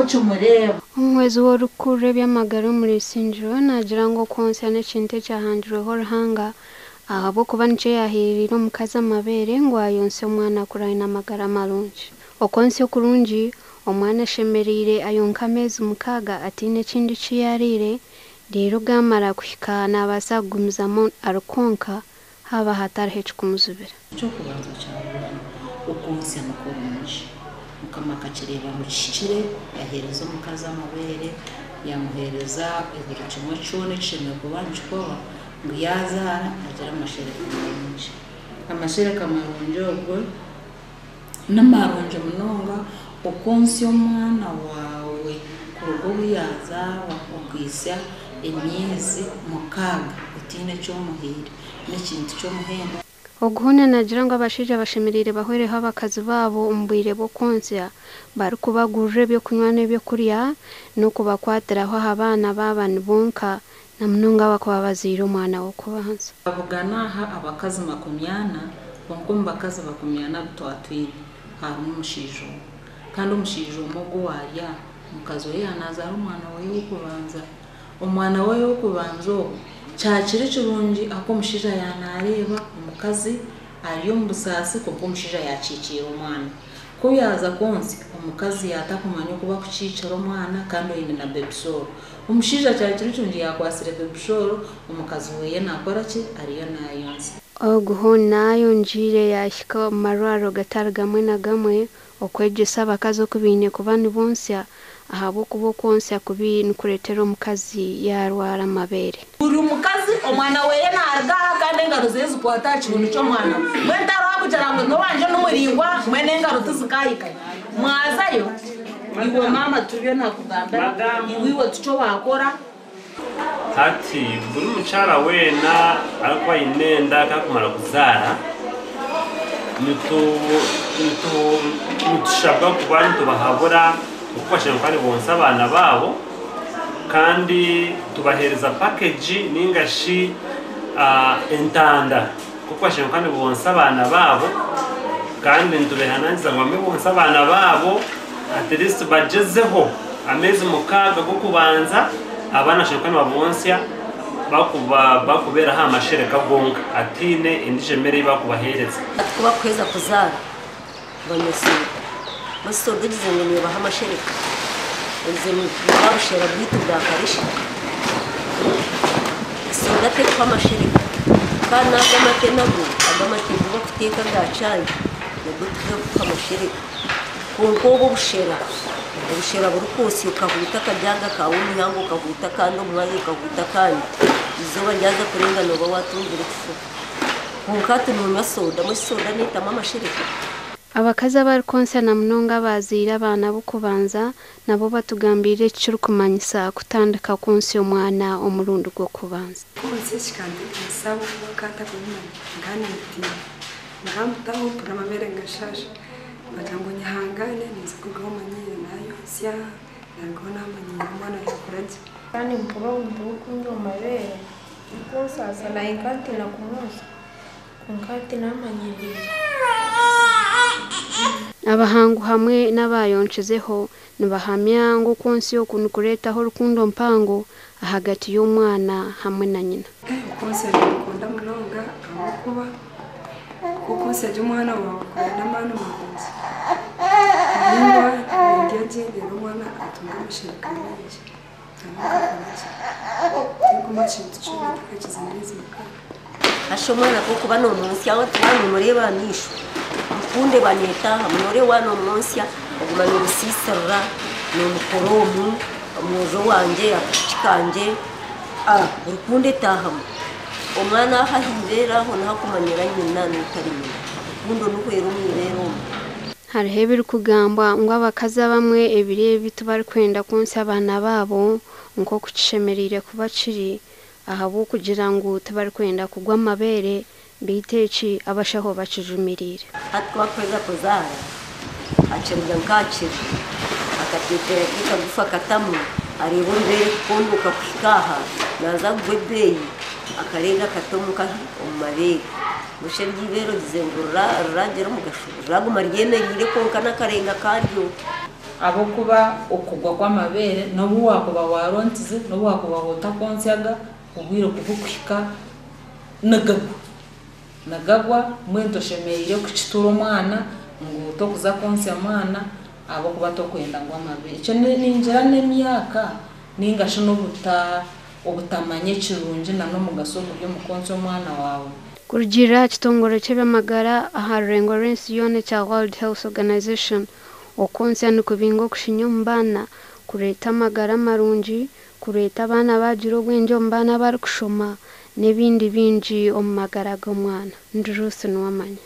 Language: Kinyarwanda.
cyo mureba umwezi w'orukure by'amagara muri sinjiro nagira ngo konsa n'ikinte cyahanjweho ruhanga ahabo kuba nice yahirira omukazi amabere ngo ayonse omwana kurayina amagara marungi okonse kurungi omwana shemerire ayonka amezi mukaga atine kindi kiyarire rero gamara kuhika nabasa kugumizamo arukonka haba hatariho kumuzubira cyo kubanza cyane ukonse n'ukurungi mukamaka kireba mu kikire yahereza omukazi amabere yamuhereza ibiro kimwe cyone kishimye kubanje ko ngo yazara agira amashereka marungi amashereka marungi ubwo n'amarungi munonga ukonse omwana wawe kurugo yaza wakugisa emyezi mukaga utine cyo muhire n'ikintu cyo muhenda oguhune nagira ngo abashije bashemerire bahwereho abakazi babo umbwire bo konsya bari kubagurira byo kunywa n'ibyo kurya no kubakwatiraho abana babana bonka na munonga bakubabazira umwana wo kubanza abugana aha abakazi makumyana bonko mbakazi bakumyana bitwatwire hari umushijo kandi umushijo umugo warya mukazi we yanazara umwana we wo kubanza umwana we wo kubanza cyakire kirungi ako mushija yanareba umukazi ariyo mbusasi kuko mushija yakikira umwana ko yaza konsi umukazi yatakumanya kuba kucicira umwana kandi yine na bebisoro umushija cyakire kirungi yakwasire bebisoro umukazi we nakora ki ariyo nayonse oguho nayo njire yashika marwaro gatara gamwe na gamwe okwegesa abakazi okubine kubani bonsya ahabo kubo konse kubintu kuretera omukazi yarwara amabere uri umukazi omwana weye narga kandi engaro ze zikwata kintu cyo mwana mwentaro hakugira ngo nobanje n'umuringwa mwene engaro tuzikayika mwazayo iwe mama tubyo nakugamba iwiwe tuco wakora ati buri mucara wena ariko inenda kakumara kuzara nutushabwa kubantu tubahabura ukubashira kandi bonsa abana babo kandi tubahereza package ningashi entanda kubashira kandi bonsa abana babo kandi ntubehananza ngo bonsa abana babo at least bajezeho amezi mukaga go kubanza abana shokana babonsya bakubera ha amashereka gonka atine indije mere bakubahereza kuba kweza kuzara banyose baso dugize ngo niba ha amashereka ezeni babushera bwitu bwa karisha singate kwa amashereka kana agamate nago agamate ngo kuteka gacanye n'ubutuze kwa amashereka konko bushera ubushera burukusi ukavuta kajyaga kawe nyango ukavuta kandi umwanya ukavuta kandi izuba ryaza kurenga noba watumvira ifu kunkati n'umasoda musoda nitama amashereka abakazi bari konse na munonga bazira abana bo kubanza nabo batugambire cyo kumanyisa kutandika konse umwana umurundo gwo kubanza konse shikandi sabu bakata kumanya ngane mutima ngamutaho pura mabere ngashasha bajango nyahangane nizo kugomanyira nayo sya nangona manyira mwana yakuraje kandi mpuro mbuku ndo mabere konsa na inkati na kumusa kunkati na manyira abahangu hamwe n'abayoncezeho nibahamya ngo konsi yo kunukuretaho rukundo mpango hagati y'umwana hamwe na nyina konse rukunda munonga amukuba kuko se umwana wawe kurana mwana mukunzi niba ngiye gendera umwana atunga amashereka menshi ntabwo machintu cyo kakiza neza mukara ashomora ko kuba no munsi aho twani mureba nisho kunde baneta hamure wano munsi agumana ubusisara no mukoromu umuzo wanje yakikanje urukunde tahamu umwana hahibera ho nakumanyira nyina n'utarimo bundo nukwera umwirero harihebira kugamba ngo abakaza bamwe ebire bitubari kwenda konse abana babo ngo kucishemerire kubaciri ahabo kugira ngo tubari kwenda kugwa amabere biteci abashaho bacijumirire atwa kweza kuzara acerwa nkakiri akatetera kikagufa katamu arebo mbere kunduka kushikaha naza gwebeyi akarenga katomuka umare mushe ryibero dizengura ragera mugashura raguma ryene rire konka nakarenga karyo abo kuba okugwa kw'amabere nobu wakuba warontize nobu wakuba wotakonsyaga obwire kubukwika nagagwa mwento shemeire kukitura omwana ngo tokuza konsya mwana abo kuba tokwenda ngo amabere icyo ninjira n'emyaka ningasho obutamanye kirungi na n'omugaso guri mu konsya omwana wawe. Kurugira kitongore cy'ebyamagara aha rurengo rw'ensi yona cya World Health Organization okonsya nikubinga okushinya omu baana kureeta amagara marungi kureeta abaana bagira obwengye omu baana barikushoma n'ebindi bingi omu magara g'omwana. Ndi Ruth Nuwamanya.